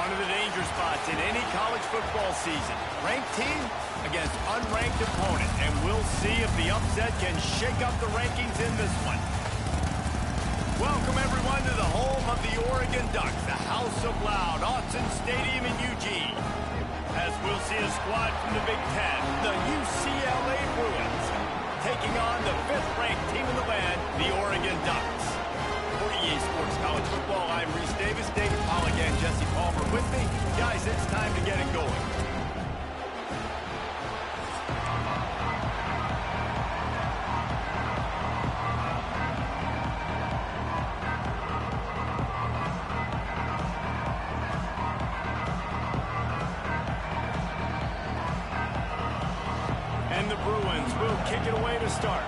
One of the danger spots in any college football season. Ranked team against unranked opponent. And we'll see if the upset can shake up the rankings in this one. Welcome, everyone, to the home of the Oregon Ducks, the House of Loud, Autzen Stadium in Eugene. As we'll see a squad from the Big Ten, the UCLA Bruins, taking on the 5th-ranked team in the land, the Oregon Ducks. For EA Sports College Football, I'm Reese Davis, David Pollack, and Jesse Palmer with me. Guys, it's time to get it going. And the Bruins will kick it away to start.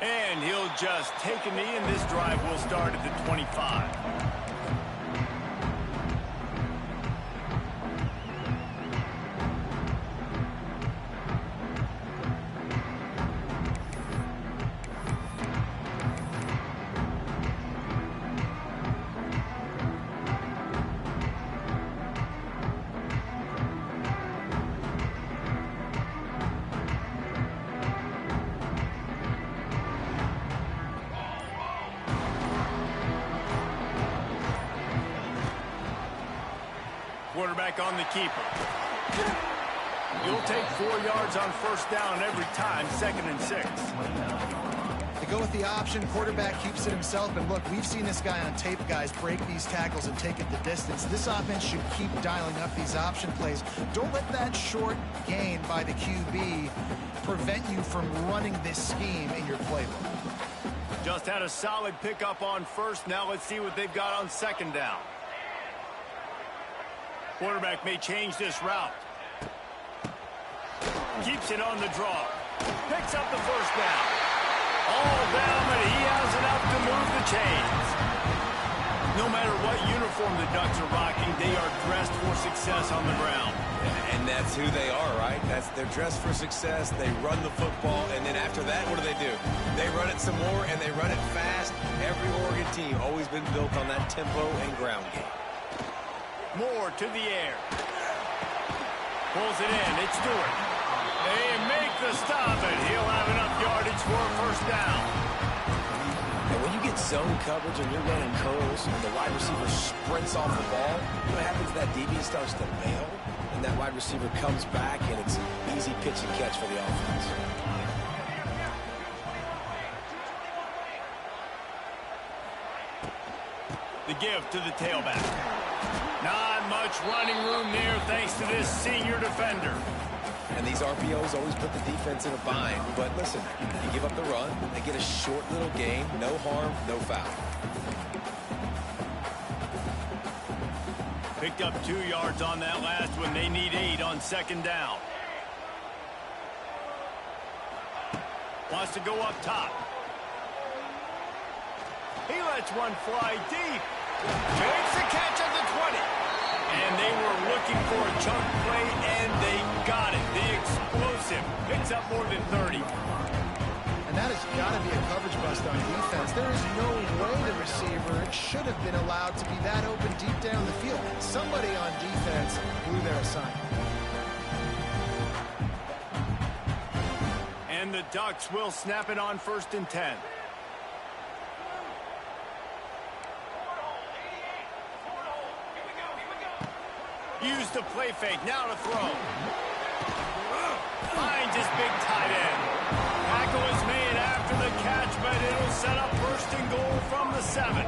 And he'll just take a knee, and this drive will start at the 25. Quarterback on the keeper. He'll take 4 yards on first down every time, 2nd and 6. They go with the option. Quarterback keeps it himself. And look, we've seen this guy on tape, guys, break these tackles and take it the distance. This offense should keep dialing up these option plays. Don't let that short gain by the QB prevent you from running this scheme in your playbook. Just had a solid pickup on first. Now let's see what they've got on 2nd down. Quarterback may change this route. Keeps it on the draw. Picks up the first down. All down, but he has enough to move the chains. No matter what uniform the Ducks are rocking, they are dressed for success on the ground. And that's who they are, right? They're dressed for success. They run the football, and then after that, what do? They run it some more, and they run it fast. Every Oregon team always been built on that tempo and ground game. More to the air. Pulls it in. It's Stewart. They make the stop, and he'll have enough yardage for a first down. And when you get zone coverage and you're running curls and the wide receiver sprints off the ball, what happens? That DB starts to bail, and that wide receiver comes back, and it's an easy pitch and catch for the offense. The give to the tailback. Not much running room there thanks to this senior defender. And these RPOs always put the defense in a bind. But listen, you give up the run, they get a short little gain, no harm, no foul. Picked up 2 yards on that last one. They need 8 on 2nd down. Wants to go up top. He lets one fly deep. Makes the catch at the 20. And they were looking for a chunk play, and they got it. The explosive picks up more than 30. And that has got to be a coverage bust on defense. There is no way the receiver should have been allowed to be that open deep down the field. Somebody on defense blew their assignment. And the Ducks will snap it on 1st and 10. Use the play fake, now to throw. Finds his big tight end. Tackle is made after the catch, but it'll set up 1st and goal from the 7.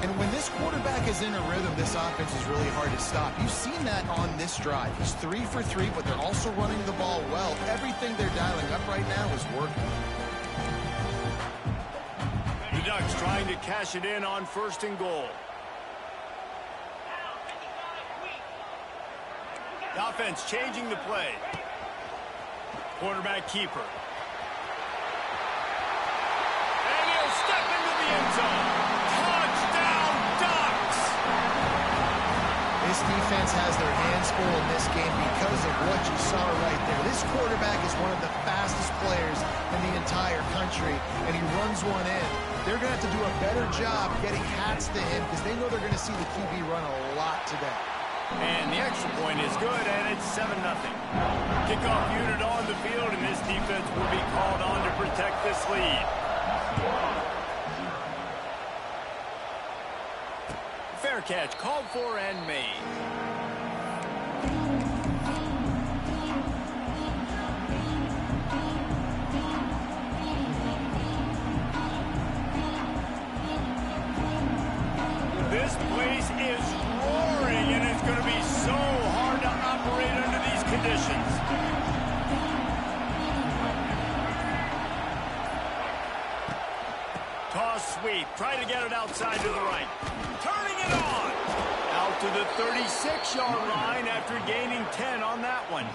And when this quarterback is in a rhythm, this offense is really hard to stop. You've seen that on this drive. He's 3 for 3, but they're also running the ball well. Everything they're dialing up right now is working. The Ducks trying to cash it in on 1st and goal. The offense changing the play. Quarterback keeper. And he'll step into the end zone. Touchdown, Ducks! This defense has their hands full in this game because of what you saw right there. This quarterback is one of the fastest players in the entire country, and he runs one in. They're going to have to do a better job getting hats to him because they know they're going to see the QB run a lot today. And the extra point is good, and it's 7-0. Kickoff unit on the field, and this defense will be called on to protect this lead. Fair catch called for and made. This place is roaring, and it's going to be so hard to operate under these conditions. Toss sweep. Try to get it outside to the right. Turning it on. Out to the 36-yard line after gaining 10 on that one.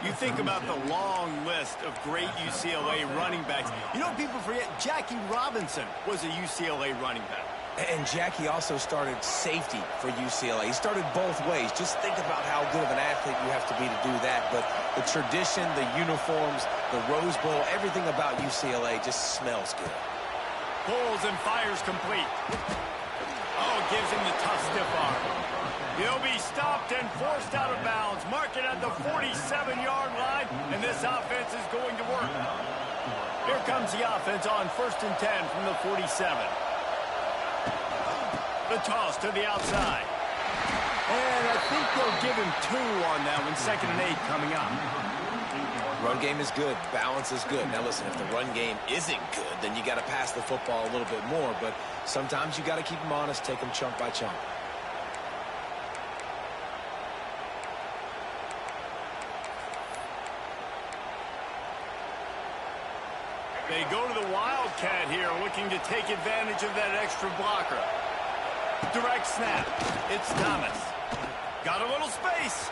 You think about the long list of great UCLA running backs. You know, people forget Jackie Robinson was a UCLA running back. And Jackie also started safety for UCLA. He started both ways. Just think about how good of an athlete you have to be to do that. But the tradition, the uniforms, the Rose Bowl, everything about UCLA just smells good. Pulls and fires complete. Oh, gives him the tough stiff arm. He'll be stopped and forced out of bounds. Mark it at the 47-yard line, and this offense is going to work. Here comes the offense on 1st and 10 from the 47. The toss to the outside. And I think they'll give him 2 on that one. 2nd and 8 coming up. Run game is good. Balance is good. Now listen, if the run game isn't good, then you got to pass the football a little bit more. But sometimes you got to keep them honest, take them chunk by chunk. They go to the Wildcat here, looking to take advantage of that extra blocker. Direct snap. It's Thomas. Got a little space.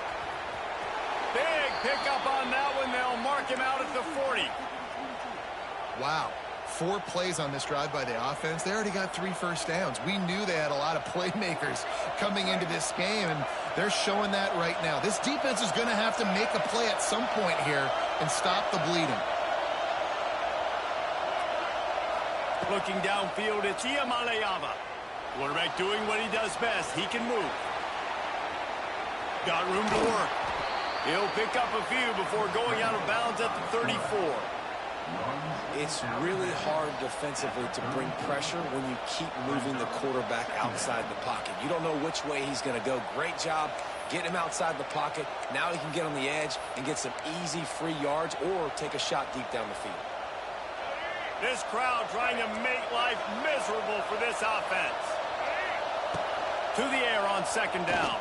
Big pickup on that one. They'll mark him out at the 40. Wow. 4 plays on this drive by the offense. They already got 3 first downs. We knew they had a lot of playmakers coming into this game, and they're showing that right now. This defense is going to have to make a play at some point here and stop the bleeding. Looking downfield, it's Iamaleava. Quarterback doing what he does best. He can move. Got room to work. He'll pick up a few before going out of bounds at the 34. It's really hard defensively to bring pressure when you keep moving the quarterback outside the pocket. You don't know which way he's going to go. Great job getting him outside the pocket. Now he can get on the edge and get some easy free yards or take a shot deep down the field. This crowd trying to make life miserable for this offense. To the air on 2nd down.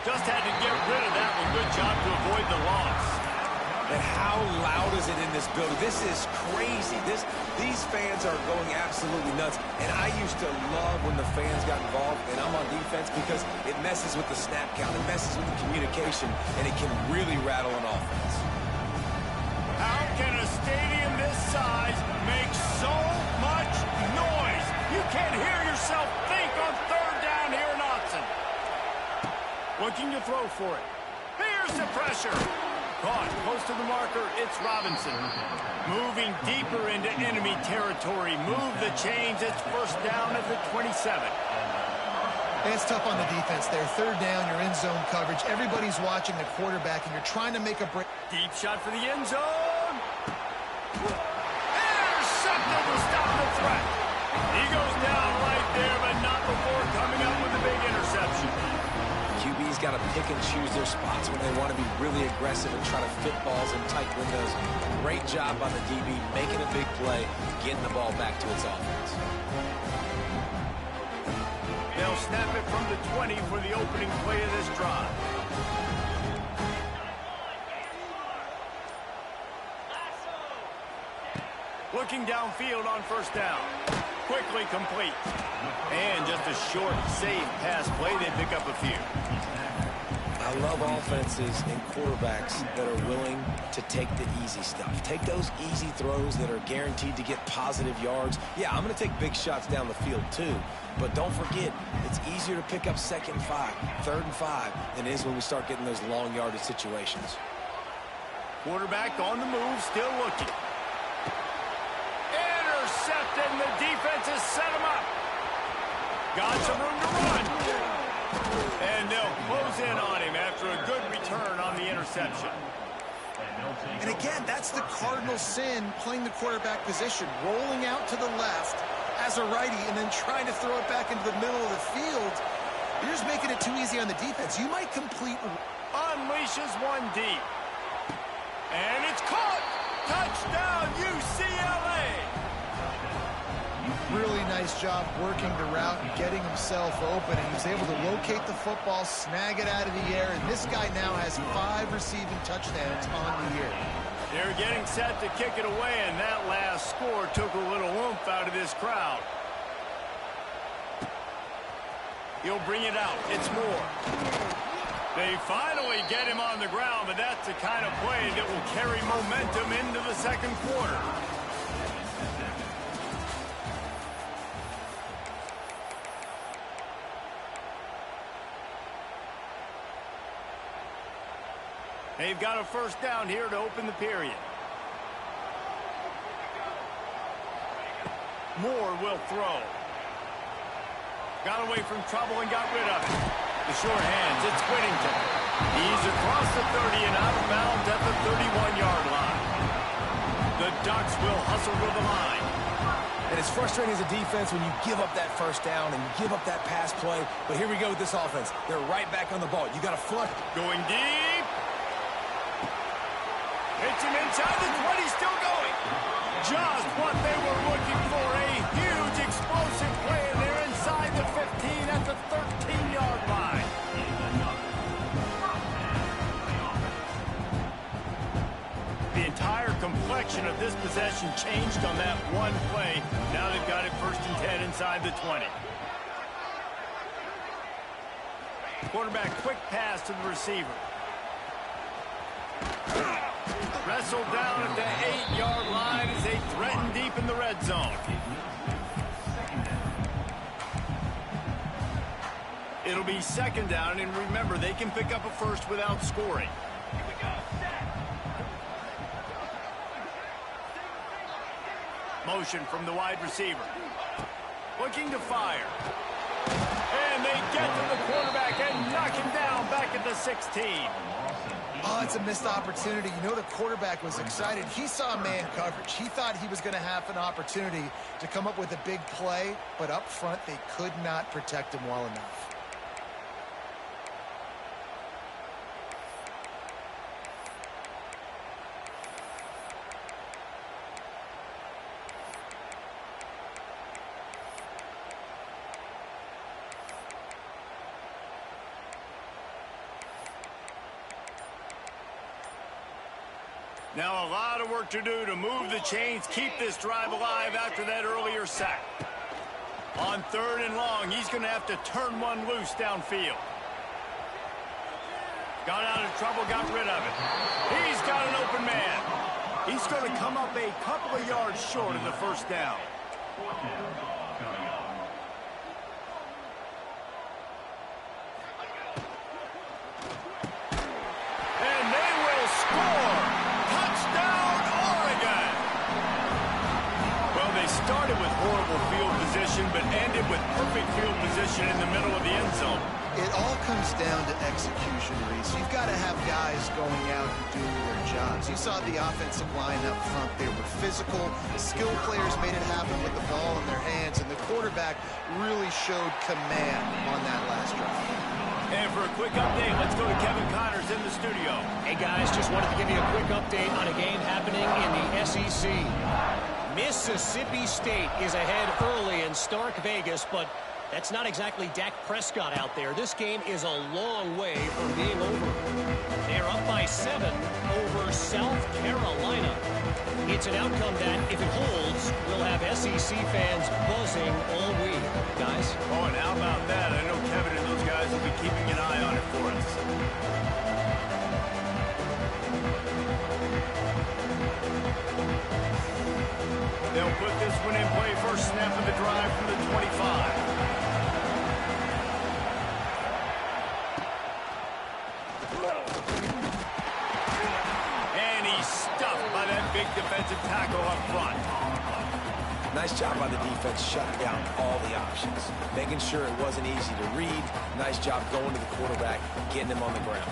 Just had to get rid of that one. Good job to avoid the loss. And how loud is it in this building? This is crazy. These fans are going absolutely nuts. And I used to love when the fans got involved, and I'm on defense because it messes with the snap count. It messes with the communication, and it can really rattle an offense. How can a stadium this size make so much noise? You can't hear yourself think on 3rd down here in Autzen. Looking to throw for it. Here's the pressure. Caught close to the marker. It's Robinson. Moving deeper into enemy territory. Move the chains. It's 1st down at the 27. And it's tough on the defense there. 3rd down, you're in zone coverage. Everybody's watching the quarterback, and you're trying to make a break. Deep shot for the end zone. Intercepted to stop the threat. He goes down right there, but not before coming up with a big interception. QB's got to pick and choose their spots when they want to be really aggressive and try to fit balls in tight windows. Great job by the DB, making a big play, getting the ball back to its offense. They'll snap it from the 20 for the opening play of this drive. Looking downfield on 1st down. Quickly complete. And just a short, safe pass play. They pick up a few. Now love offenses and quarterbacks that are willing to take the easy stuff. Take those easy throws that are guaranteed to get positive yards. Yeah, I'm going to take big shots down the field too, but don't forget, it's easier to pick up 2nd and 5, 3rd and 5 than it is when we start getting those long yardage situations. Quarterback on the move, still looking. Intercepted, and the defense has set him up. Got some room to run. And they'll close in on him after a good return on the interception. And again, that's the cardinal sin, playing the quarterback position, rolling out to the left as a righty and then trying to throw it back into the middle of the field. You're just making it too easy on the defense. You might complete... Unleashes one deep. And it's caught. Touchdown, UCLA. Really nice job working the route and getting himself open. And he was able to locate the football, snag it out of the air. And this guy now has 5 receiving touchdowns on the year. They're getting set to kick it away, and that last score took a little oomph out of this crowd. He'll bring it out. It's Moore. They finally get him on the ground, but that's the kind of play that will carry momentum into the second quarter. They've got a first down here to open the period. Moore will throw. Got away from trouble and got rid of it. The short hands, it's Whittington. He's across the 30 and out of bounds at the 31-yard line. The Ducks will hustle to the line. And it's frustrating as a defense when you give up that first down and you give up that pass play. But here we go with this offense. They're right back on the ball. You got to flush. Going deep. Hits him inside the 20, still going. Just what they were looking for, a huge explosive play, and they're inside the 15 at the 13-yard line. The entire complexion of this possession changed on that one play. Now they've got it 1st and 10 inside the 20. Quarterback quick pass to the receiver. Wrestled down at the 8-yard line as they threaten deep in the red zone. It'll be 2nd down, and remember, they can pick up a first without scoring. Motion from the wide receiver. Looking to fire. And they get to the quarterback and knock him down back at the 16. Oh, it's a missed opportunity. You know, the quarterback was excited. He saw man coverage. He thought he was going to have an opportunity to come up with a big play, but up front, they could not protect him well enough. Now a lot of work to do to move the chains, keep this drive alive after that earlier sack. On 3rd and long, he's going to have to turn one loose downfield. Got out of trouble, got rid of it. He's got an open man. He's going to come up a couple of yards short of the first down. And they will score. Started with horrible field position, but ended with perfect field position in the middle of the end zone. It all comes down to execution, Reese. You've got to have guys going out and doing their jobs. You saw the offensive line up front. They were physical. Skilled players made it happen with the ball in their hands, and the quarterback really showed command on that last drive. And for a quick update, let's go to Kevin Connors in the studio. Hey, guys, just wanted to give you a quick update on a game happening in the SEC. Mississippi State is ahead early in Stark Vegas, but that's not exactly Dak Prescott out there. This game is a long way from being over. They're up by 7 over South Carolina. It's an outcome that, if it holds, will have SEC fans buzzing all week. Guys? Oh, and how about that? I know Kevin and those guys will be keeping an eye on it for us. first snap of the drive from the 25. And he's stuffed by that big defensive tackle up front. Nice job by the defense shutting down all the options, making sure it wasn't easy to read. Nice job going to the quarterback, getting him on the ground.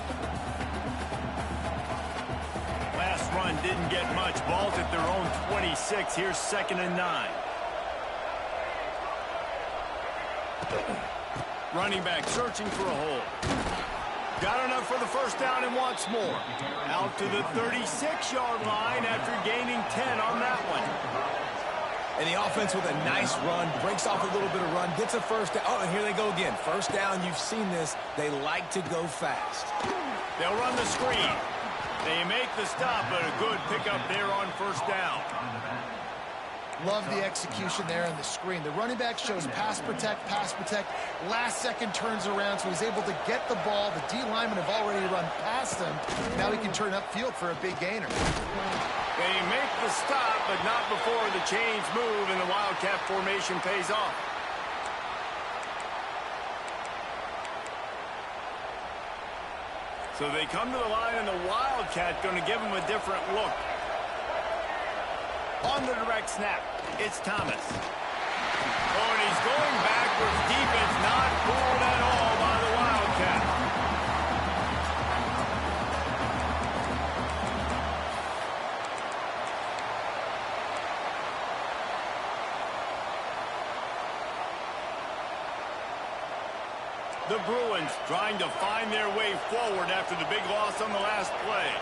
Last run didn't get much. Ball's at their own 26. Here's 2nd and 9. Running back searching for a hole. Got enough for the first down and wants more. Out to the 36-yard line after gaining 10 on that one. And the offense with a nice run, breaks off a little bit of run, gets a first down. Oh, and here they go again. First down, you've seen this. They like to go fast. They'll run the screen. They make the stop, but a good pickup there on first down. Love the execution there on the screen. The running back shows pass protect. Last second turns around, so he's able to get the ball. The D linemen have already run past him. Now he can turn upfield for a big gainer. They make the stop, but not before the chains move and the Wildcat formation pays off. So they come to the line, and the Wildcat going to give them a different look. On the direct snap, it's Thomas. Oh, and he's going backwards. Defense not fooled at all by the Wildcat. The Bruins trying to find their way forward after the big loss on the last play.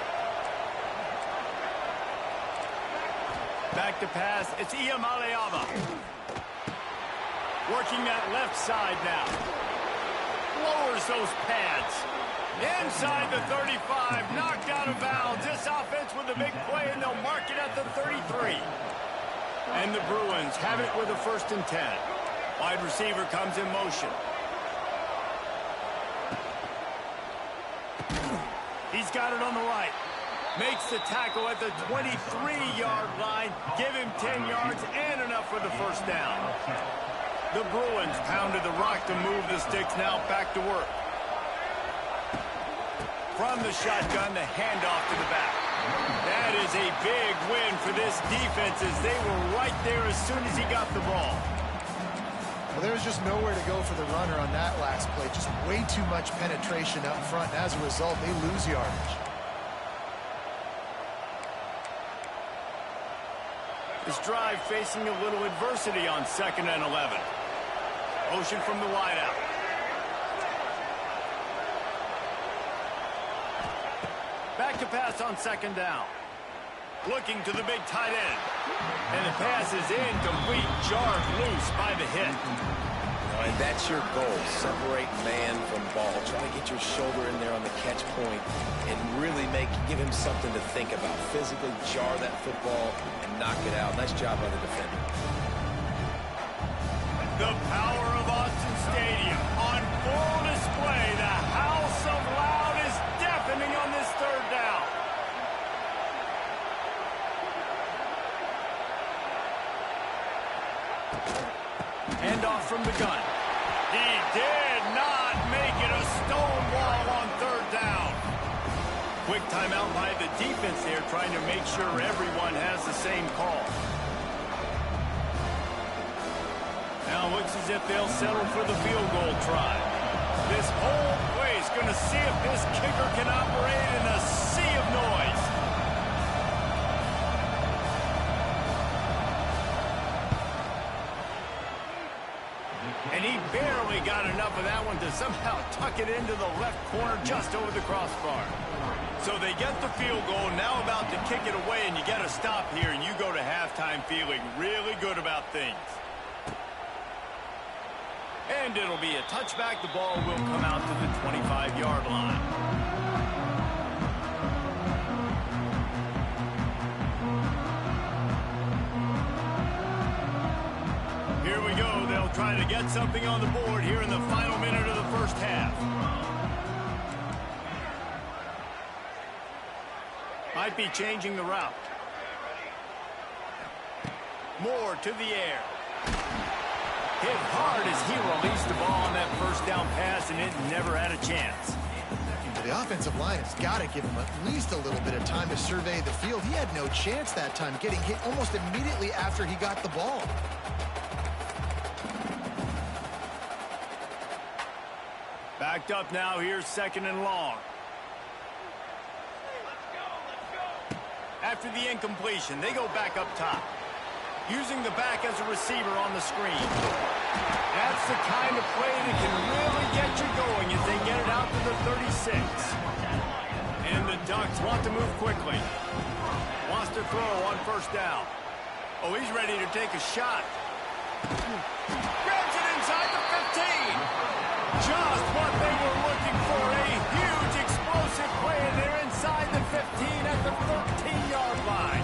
Back to pass, it's Iamaleava. Working that left side now. Lowers those pads. Inside the 35, knocked out of bounds. This offense with a big play, and they'll mark it at the 33. And the Bruins have it with a 1st and 10. Wide receiver comes in motion. He's got it on the right. Makes the tackle at the 23-yard line. Give him 10 yards and enough for the first down. The Bruins pounded the rock to move the sticks. Now back to work. From the shotgun, the handoff to the back. That is a big win for this defense as they were right there as soon as he got the ball. Well, there was just nowhere to go for the runner on that last play. Just way too much penetration up front. And as a result, they lose yardage. This drive facing a little adversity on 2nd and 11. Motion from the wideout. Back to pass on 2nd down. Looking to the big tight end. And the pass is incomplete, jarred loose by the hit. And that's your goal. Separate man from ball. Try to get your shoulder in there on the catch point and really give him something to think about. Physically jar that football and knock it out. Nice job by the defender. The power of Austin Stadium on full display. The house of loud is deafening on this 3rd down. Handoff from the gun. He did not make it a stone wall on 3rd down. Quick timeout by the defense there, trying to make sure everyone has the same call. Now it looks as if they'll settle for the field goal try. This whole play is going to see if this kicker can operate in a sea of noise. And he barely got enough of that one to somehow tuck it into the left corner just over the crossbar. So they get the field goal, now about to kick it away, and you get a stop here, and you go to halftime feeling really good about things. And it'll be a touchback. The ball will come out to the 25-yard line. Here we go. They'll try to get something on the board here in the final minute of the first half. Might be changing the route. Moore to the air. Hit hard as he released the ball on that first down pass, and it never had a chance. The offensive line has got to give him at least a little bit of time to survey the field. He had no chance that time, getting hit almost immediately after he got the ball. Backed up now. Here's 2nd and long. After the incompletion, they go back up top. Using the back as a receiver on the screen. That's the kind of play that can really get you going as they get it out to the 36. And the Ducks want to move quickly. Wants to throw on 1st down. Oh, he's ready to take a shot. Grabs it inside the 15. Just what they were looking for. A huge explosive play, and they're inside the 15 at the 13-yard line.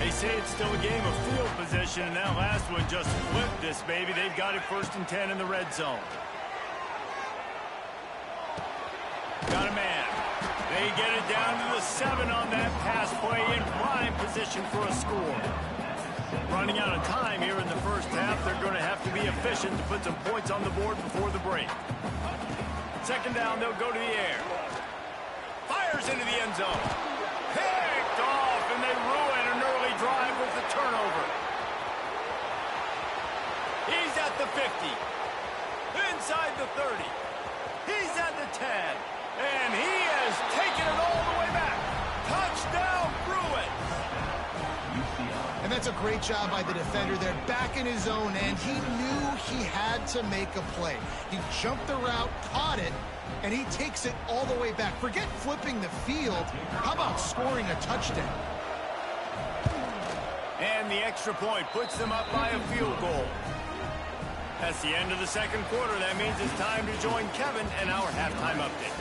They say it's still a game of field position, and that last one just flipped this baby. They've got it 1st and 10 in the red zone. Got a man. They get it down to the 7 on that pass play, in prime position for a score. Running out of time here in the first half. They're going to have to be efficient to put some points on the board before the break. 2nd down, they'll go to the air. Fires into the end zone. Picked off, and they ruin an early drive with the turnover. He's at the 50. Inside the 30. He's at the 10. And he has taken it all the way back. Touchdown, Bruins. And that's a great job by the defender there, back in his own end. He knew he had to make a play. He jumped the route, caught it, and he takes it all the way back. Forget flipping the field. How about scoring a touchdown? And the extra point puts them up by a field goal. That's the end of the 2nd quarter. That means it's time to join Kevin and our halftime update.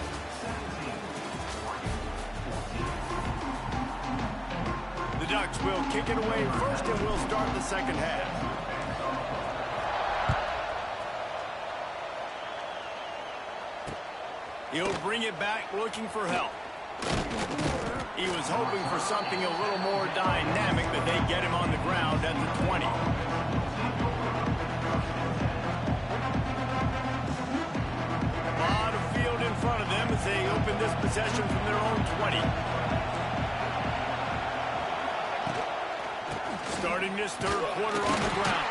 The Ducks will kick it away first, and we'll start the 2nd half. He'll bring it back looking for help. He was hoping for something a little more dynamic, but they get him on the ground at the 20. A lot of field in front of them as they open this possession from their own 20. Starting this 3rd quarter on the ground.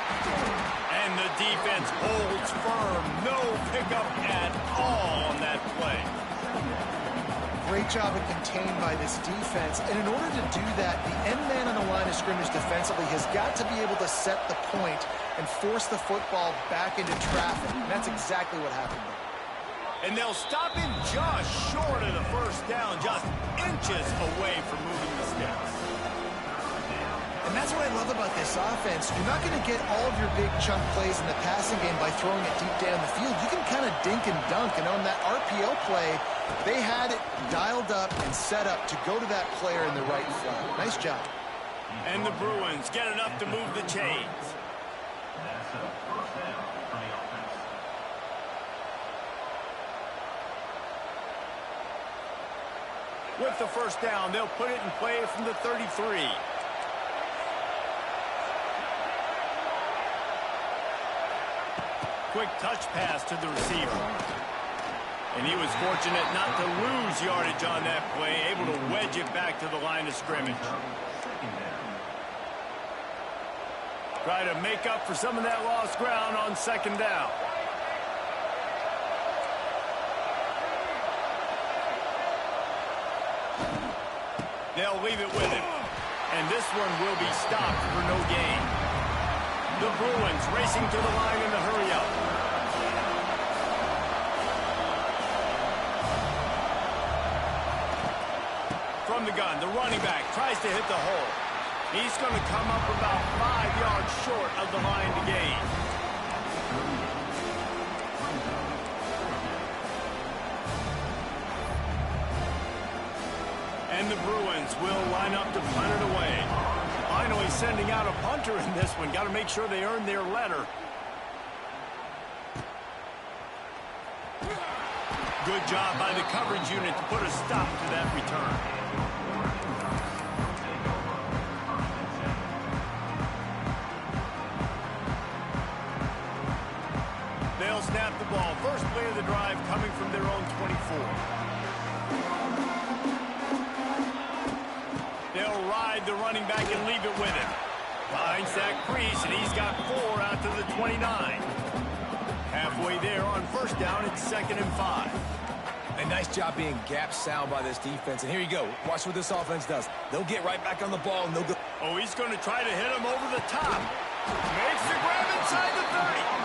And the defense holds firm. No pickup at all on that play. Great job of contained by this defense. And in order to do that, the end man on the line of scrimmage defensively has got to be able to set the point and force the football back into traffic. And that's exactly what happened there. And they'll stop him just short of the 1st down, just inches away from moving the sticks. And that's what I love about this offense. You're not going to get all of your big chunk plays in the passing game by throwing it deep down the field. You can kind of dink and dunk. And on that RPO play, they had it dialed up and set up to go to that player in the right flat. Nice job. And the Bruins get enough to move the chains. With the 1st down, they'll put it in play from the 33. Quick touch pass to the receiver. And he was fortunate not to lose yardage on that play, able to wedge it back to the line of scrimmage. Try to make up for some of that lost ground on 2nd down. They'll leave it with him. And this one will be stopped for no gain. The Bruins racing to the line in the hurry-up. From the gun, the running back tries to hit the hole. He's going to come up about 5 yards short of the line to gain. And the Bruins will line up to punt it away. Finally sending out a punter in this one. Got to make sure they earn their letter. Good job by the coverage unit to put a stop to that return. They'll snap the ball. First play of the drive coming from their own 24. They'll ride the running back and leave it with him. Finds Zach Priest, and he's got 4 out to the 29. Halfway there on first down, it's 2nd and 5. A nice job being gap sound by this defense. And here you go. Watch what this offense does. They'll get right back on the ball, and they'll go. Oh, he's going to try to hit him over the top. Makes the grab inside the 30.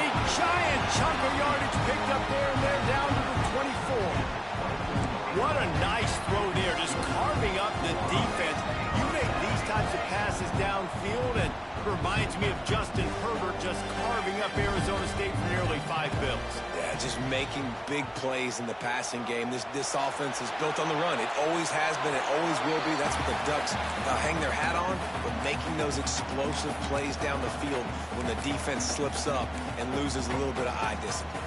A giant chunk of yardage picked up there, and they're down to the 24. What a nice throw there, just carving up the defense. You make these types of passes downfield, and it reminds me of Justin Herbert just carving up Arizona State for nearly 5 bills. Yeah, just making big plays in the passing game. This offense is built on the run. It always has been. It always will be. That's what the Ducks hang their hat on. But making those explosive plays down the field when the defense slips up and loses a little bit of eye discipline.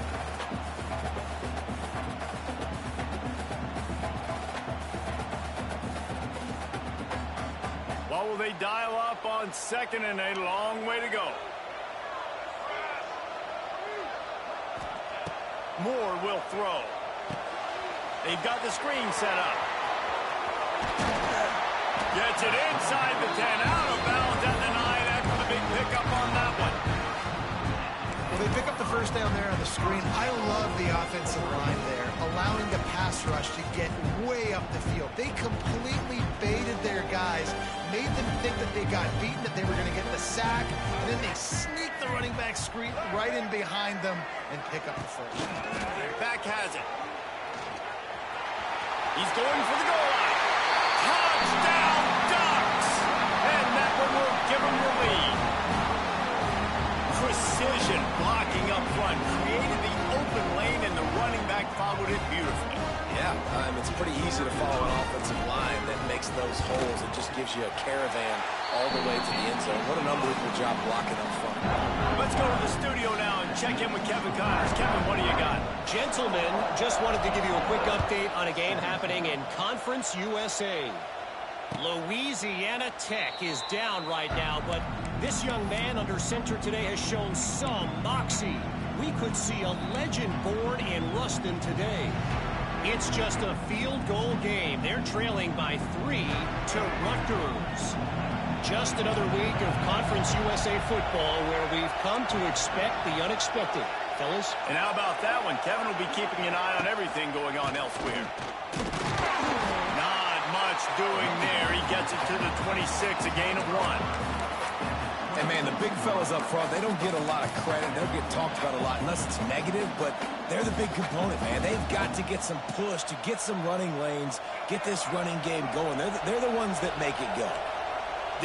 What will they dial up on 2nd and a long way to go? Moore will throw. They've got the screen set up. Gets it inside the 10, out of bounds at the 9 after the big pickup on that one. Well, they pick up the first down there on the screen. I love the offensive line there, allowing the pass rush to get way up the field. They completely baited their guys, made them think that they got beaten, that they were going to get the sack, and then they sneak the running back screen right in behind them and pick up the first. Back has it. He's going for the goal line. Touchdown, Ducks! And that one will give them the lead. Precision blocking up front, created the open lane, and the running back followed it beautifully. Yeah, it's pretty easy to follow an offensive line that makes those holes. It just gives you a caravan all the way to the end zone. What an unbelievable job blocking up front. Let's go to the studio now and check in with Kevin Connors. Kevin, what do you got? Gentlemen, just wanted to give you a quick update on a game happening in Conference USA. Louisiana Tech is down right now, but this young man under center today has shown some moxie. We could see a legend born in Ruston today. It's just a field goal game. They're trailing by 3 to Rutgers. Just another week of Conference USA football where we've come to expect the unexpected. Fellas? And how about that one? Kevin will be keeping an eye on everything going on elsewhere. Not much doing there. He gets it to the 26, a gain of 1. And, man, the big fellas up front, they don't get a lot of credit. They don't get talked about a lot unless it's negative, but they're the big component, man. They've got to get some push, to get some running lanes, get this running game going. They're the ones that make it go.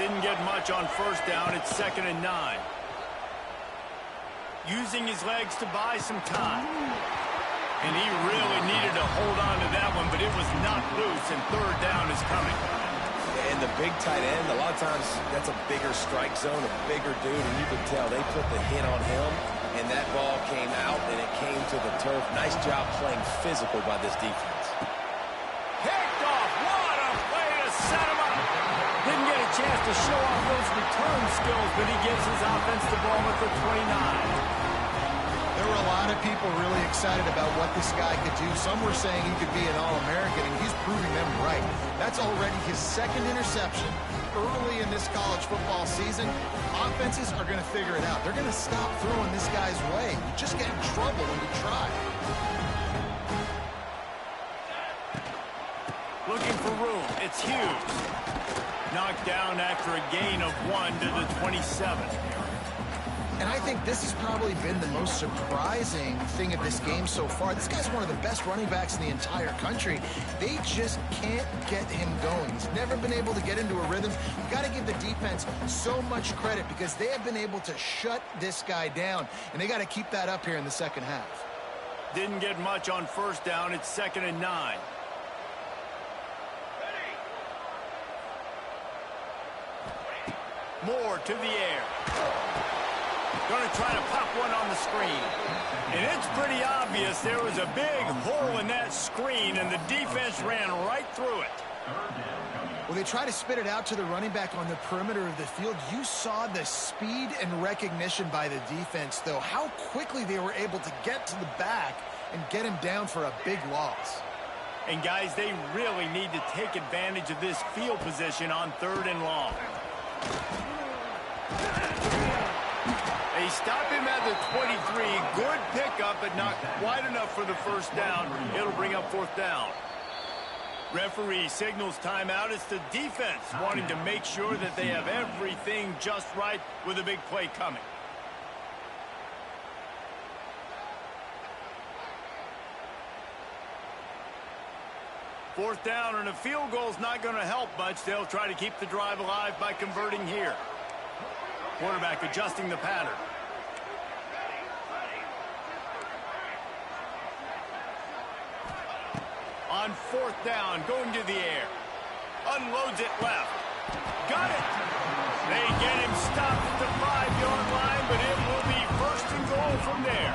Didn't get much on first down. It's 2nd and 9. Using his legs to buy some time. And he really needed to hold on to that one, but it was not loose, and 3rd down is coming. And the big tight end, a lot of times that's a bigger strike zone, a bigger dude, and you can tell they put the hit on him, and that ball came out, and it came to the turf. Nice job playing physical by this defense. Picked off. What a play to set him up. Didn't get a chance to show off those return skills, but he gives his offense the ball at the 29. There were a lot of people really excited about what this guy could do. Some were saying he could be an All-American, and he's proving them right. That's already his 2nd interception early in this college football season. Offenses are going to figure it out. They're going to stop throwing this guy's way. You just get in trouble when you try. Looking for room. It's Hughes. Knocked down after a gain of 1 to the 27. And I think this has probably been the most surprising thing of this game so far. This guy's one of the best running backs in the entire country. They just can't get him going. He's never been able to get into a rhythm. You've got to give the defense so much credit because they have been able to shut this guy down. And they got to keep that up here in the second half. Didn't get much on first down. It's 2nd and 9. Moore to the air. Going to try to pop one on the screen. And it's pretty obvious there was a big hole in that screen, and the defense ran right through it. Well, they try to spit it out to the running back on the perimeter of the field. You saw the speed and recognition by the defense, though, how quickly they were able to get to the back and get him down for a big loss. And, guys, they really need to take advantage of this field position on 3rd and long. They stop him at the 23. Good pickup, but not quite enough for the first down. It'll bring up 4th down. Referee signals timeout. It's the defense wanting to make sure that they have everything just right with a big play coming. Fourth down, and a field goal is not going to help much. They'll try to keep the drive alive by converting here. Quarterback adjusting the pattern. On 4th down, going to the air. Unloads it left. Got it. They get him stopped at the 5-yard line, but it will be 1st and goal from there.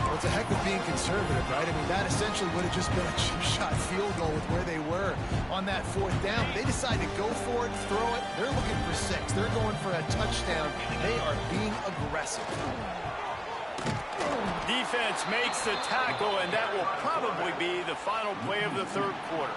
Well, it's a heck of being conservative, right? I mean, that essentially would have just been a chip-shot field goal with where they were on that 4th down. But they decide to go for it, throw it. They're looking for 6. They're going for a touchdown. They are being aggressive. Defense makes the tackle, and that will probably be the final play of the 3rd quarter.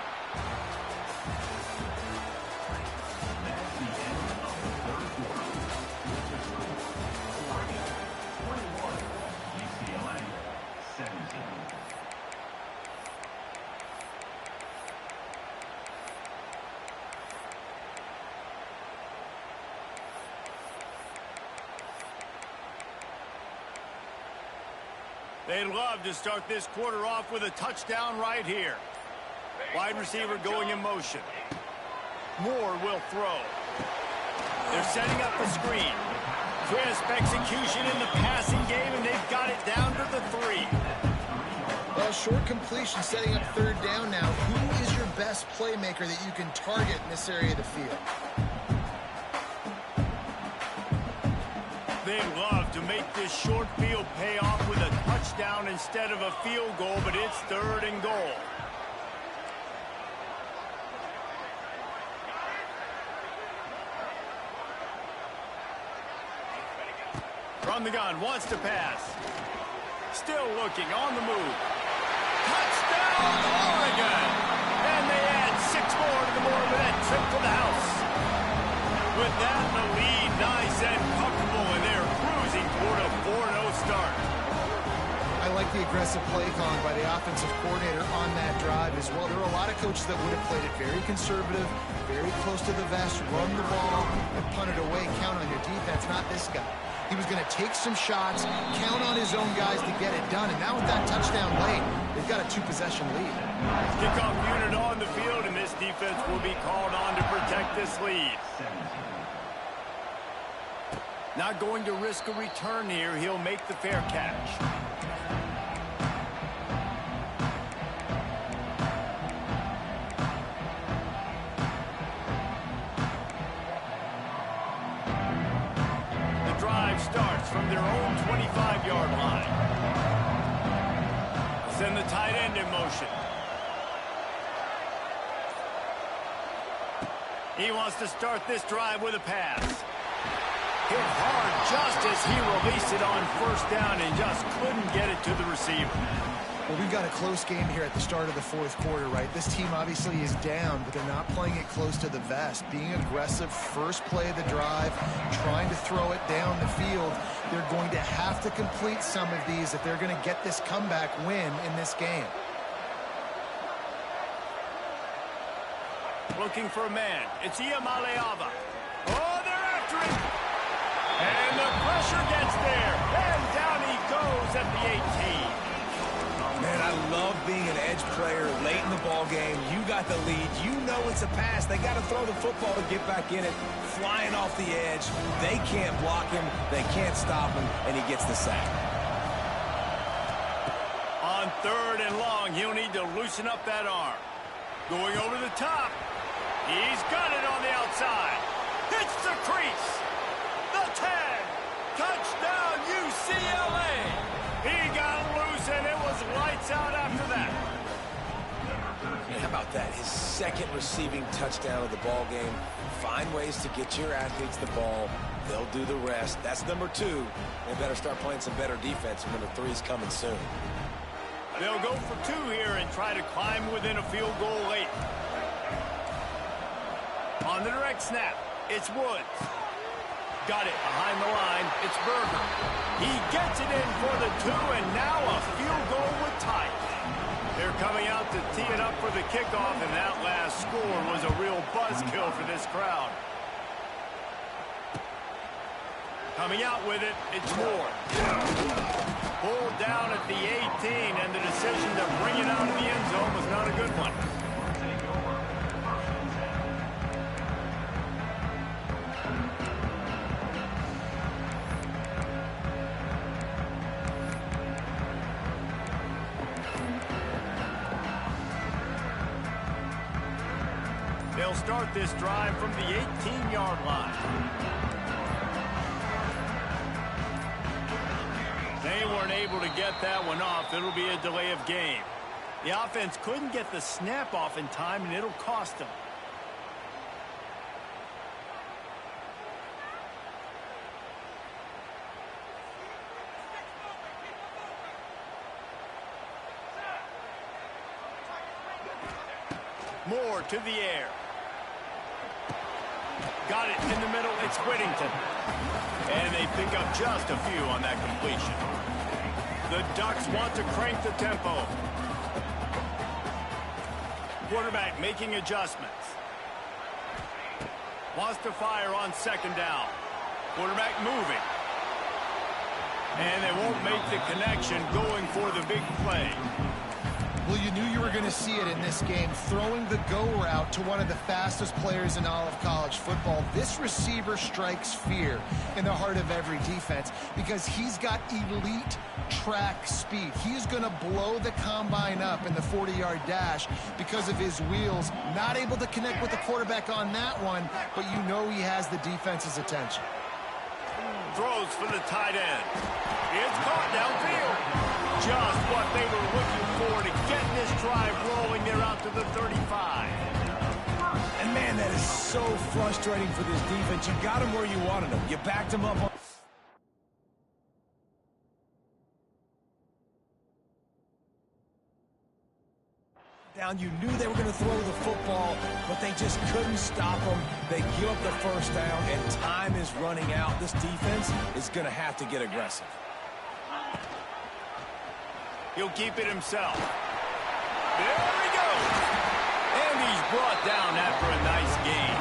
They'd love to start this quarter off with a touchdown right here. Wide receiver going in motion. Moore will throw. They're setting up the screen. Crisp execution in the passing game, and they've got it down to the 3. Well, short completion setting up 3rd down now. Who is your best playmaker that you can target in this area of the field? They love to make this short field pay off with a touchdown instead of a field goal, but it's 3rd and goal. From the gun, wants to pass. Still looking, on the move. Touchdown, Oregon! And they add 6 more to the board with that trip to the house. With that, the lead nice and comfortable, and they're cruising toward a 4-0 start. I like the aggressive play calling by the offensive coordinator on that drive as well. There are a lot of coaches that would have played it very conservative, very close to the vest, run the ball, and punt it away. Count on your defense, not this guy. He was going to take some shots, count on his own guys to get it done. And now with that touchdown late, they've got a 2-possession lead. Kickoff unit on the field, and this defense will be called on to protect this lead. Not going to risk a return here. He'll make the fair catch. The drive starts from their own 25-yard line. Send the tight end in motion. He wants to start this drive with a pass. Hit hard just as he released it on 1st down and just couldn't get it to the receiver. Well, we've got a close game here at the start of the 4th quarter, right? This team obviously is down, but they're not playing it close to the vest. Being aggressive, first play of the drive, trying to throw it down the field. They're going to have to complete some of these if they're going to get this comeback win in this game. Looking for a man. It's Iamaleava. Oh, they're after him. And the pressure gets there. And down he goes at the 18. Man, I love being an edge player late in the ball game. You got the lead. You know it's a pass. They got to throw the football to get back in it. Flying off the edge. They can't block him. They can't stop him. And he gets the sack. On 3rd and long, he'll need to loosen up that arm. Going over the top. He's got it on the outside. Hits the crease. The 10. Touchdown. UCLA. He got loose, and it was lights out after that. And how about that? His second receiving touchdown of the ball game. Find ways to get your athletes the ball. They'll do the rest. That's number 2. They better start playing some better defense. Number 3's coming soon. They'll go for 2 here and try to climb within a field goal late. On the direct snap, it's Woods. Got it behind the line. It's Berger. He gets it in for the 2, and now a field goal would tie it. They're coming out to tee it up for the kickoff, and that last score was a real buzzkill for this crowd. Coming out with it, it's Moore. Pulled down at the 18, and the decision to bring it out of the end zone was not a good one. They'll start this drive from the 18-yard line. They weren't able to get that one off. It'll be a delay of game. The offense couldn't get the snap off in time, and it'll cost them. Moore to the air. Got it in the middle. It's Whittington. And they pick up just a few on that completion. The Ducks want to crank the tempo. Quarterback making adjustments. Wants to fire on second down. Quarterback moving. And they won't make the connection going for the big play. Well, you knew you were going to see it in this game, throwing the go route to one of the fastest players in all of college football. This receiver strikes fear in the heart of every defense because he's got elite track speed. He's going to blow the combine up in the 40-yard dash because of his wheels. Not able to connect with the quarterback on that one, but you know he has the defense's attention. Throws for the tight end. It's caught downfield. Just what they were looking for to get this drive rolling. They're out to the 35. And, man, that is so frustrating for this defense. You got them where you wanted them. You backed them up. Down, you knew they were going to throw the football, but they just couldn't stop them. They give up the first down, and time is running out. This defense is going to have to get aggressive. He'll keep it himself. There he goes. And he's brought down after a nice gain.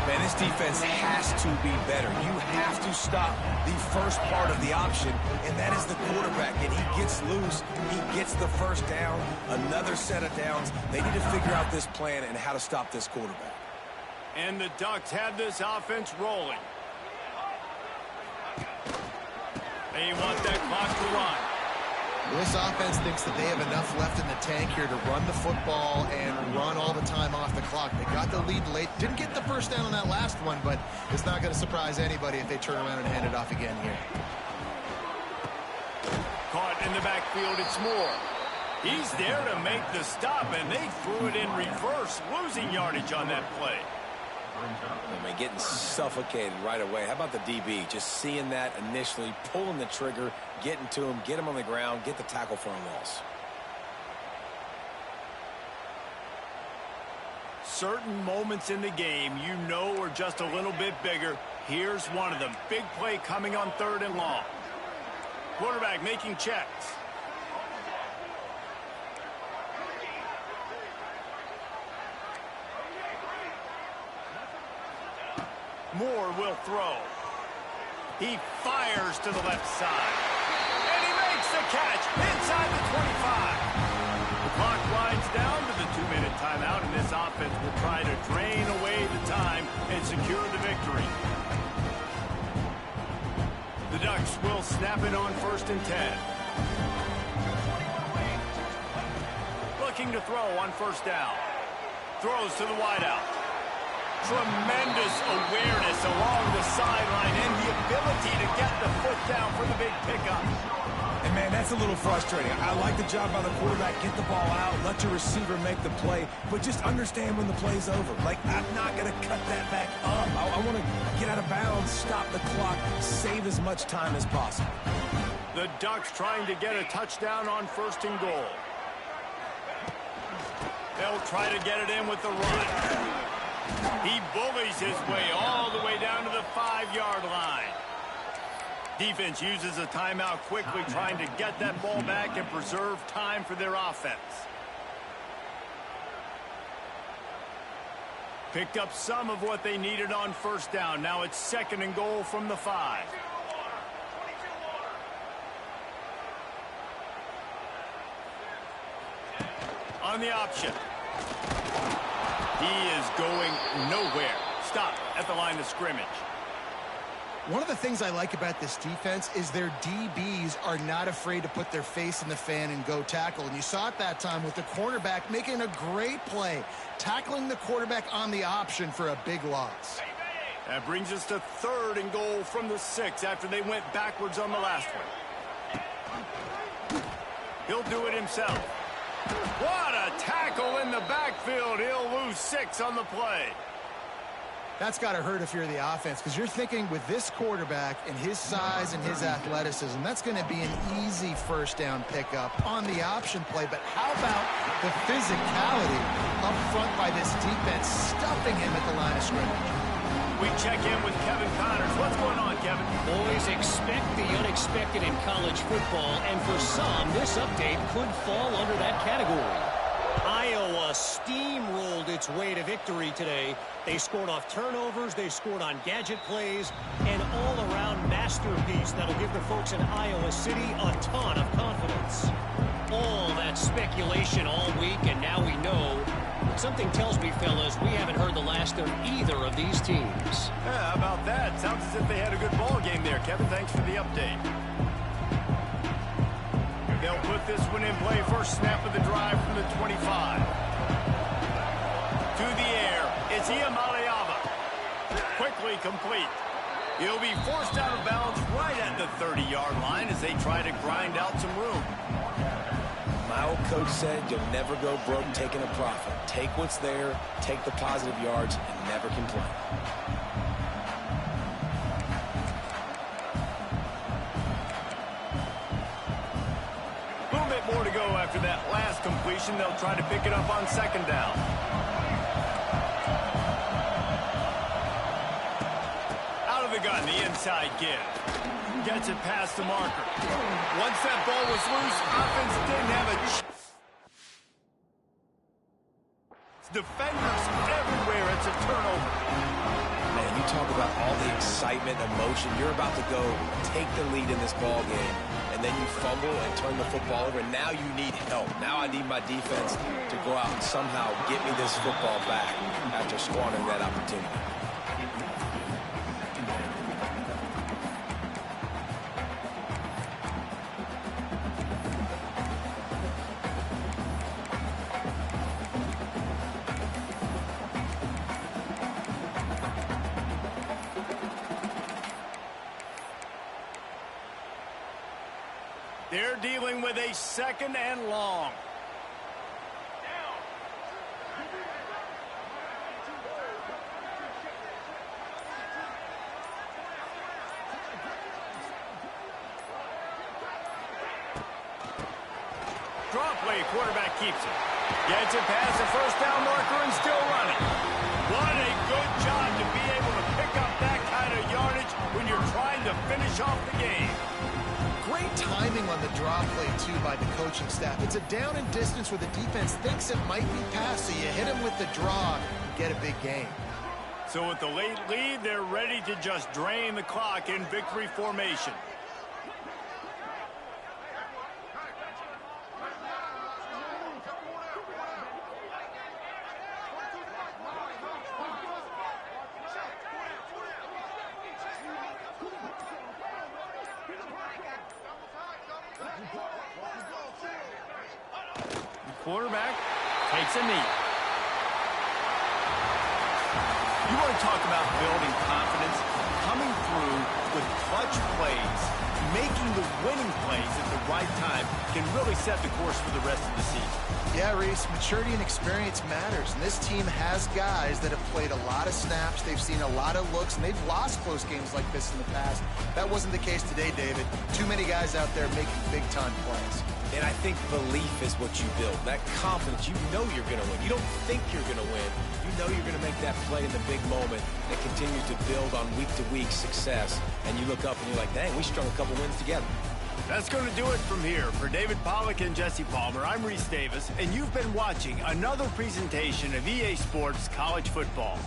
Man, this defense has to be better. You have to stop the first part of the option, and that is the quarterback. And he gets loose. He gets the first down, another set of downs. They need to figure out this plan and how to stop this quarterback. And the Ducks have this offense rolling. They want that clock to run. This offense thinks that they have enough left in the tank here to run the football and run all the time off the clock. They got the lead late. Didn't get the first down on that last one, but it's not going to surprise anybody if they turn around and hand it off again here. Caught in the backfield, it's Moore. He's there to make the stop, and they threw it in reverse, losing yardage on that play. I mean, getting suffocated right away. How about the DB? Just seeing that initially, pulling the trigger, getting to him, get him on the ground, get the tackle for a loss. Certain moments in the game you know are just a little bit bigger. Here's one of them. Big play coming on 3rd and long. Quarterback making checks. Moore will throw. He fires to the left side. And he makes the catch inside the 25. The clock winds down to the 2-minute timeout, and this offense will try to drain away the time and secure the victory. The Ducks will snap it on 1st and 10. Looking to throw on 1st down. Throws to the wideout. Tremendous awareness along the sideline and the ability to get the foot down for the That's a little frustrating. I like the job by the quarterback. Get the ball out, let your receiver make the play, but just understand when the play's over. Like, I'm not going to cut that back up. I want to get out of bounds, stop the clock, save as much time as possible. The Ducks trying to get a touchdown on 1st and goal. They'll try to get it in with the run. He bullies his way all the way down to the 5-yard line. Defense uses a timeout quickly, trying to get that ball back and preserve time for their offense. Picked up some of what they needed on 1st down. Now it's 2nd and goal from the 5. On the option. He is going nowhere. Stop at the line of scrimmage. One of the things I like about this defense is their DBs are not afraid to put their face in the fan and go tackle. And you saw it that time with the cornerback making a great play, tackling the quarterback on the option for a big loss. That brings us to 3rd and goal from the 6 after they went backwards on the last one. He'll do it himself. What a tackle in the backfield. He'll lose 6 on the play. That's got to hurt if you're the offense, because you're thinking with this quarterback and his size and his athleticism, that's going to be an easy 1st down pickup on the option play. But how about the physicality up front by this defense, stuffing him at the line of scrimmage? We check in with Kevin Connors. What's going on, Kevin? Boys, expect the unexpected in college football, and for some, this update could fall under that category. Iowa steamrolled its way to victory today. They scored off turnovers, they scored on gadget plays, an all-around masterpiece that'll give the folks in Iowa City a ton of confidence. All that speculation all week, and now we know. Something tells me, fellas, we haven't heard the last of either of these teams. Yeah, how about that? Sounds as if they had a good ball game there. Kevin, thanks for the update. They'll put this one in play. First snap of the drive from the 25. To the air. It's Iamaleava. Quickly complete. He'll be forced out of bounds right at the 30-yard line as they try to grind out some room. My old coach said you'll never go broke taking a profit. Take what's there, take the positive yards, and never complain. A little bit more to go after that last completion. They'll try to pick it up on 2nd down. Out of the gun, the inside give. Gets it past the marker. Once that ball was loose, offense didn't have a defenders everywhere. It's a turnover. Man, you talk about all the excitement, emotion. You're about to go take the lead in this ball game, and then you fumble and turn the football over. Now you need help. Now I need my defense to go out and somehow get me this football back after squandering that opportunity. They're dealing with a 2nd and long. Draw play, quarterback keeps it. Gets it past the 1st down marker and still running. What a good job to be able to pick up that kind of yardage when you're trying to finish off the game. Great timing on the draw play, too, by the coaching staff. It's a down and distance where the defense thinks it might be past, so you hit him with the draw and get a big gain. So with the late lead, they're ready to just drain the clock in victory formation. Quarterback takes a knee. You want to talk about building confidence? Coming through with clutch plays, making the winning plays at the right time can really set the course for the rest of the season. Yeah, Reese, maturity and experience matters, and this team has guys that have played a lot of snaps, they've seen a lot of looks, and they've lost close games like this in the past. That wasn't the case today, David. Too many guys out there making big-time plays. And I think belief is what you build. That confidence, you know you're going to win. You don't think you're going to win. You know you're going to make that play in the big moment that continues to build on week-to-week success. And you look up and you're like, dang, we strung a couple wins together. That's going to do it from here. For David Pollack and Jesse Palmer, I'm Reese Davis, and you've been watching another presentation of EA Sports College Football.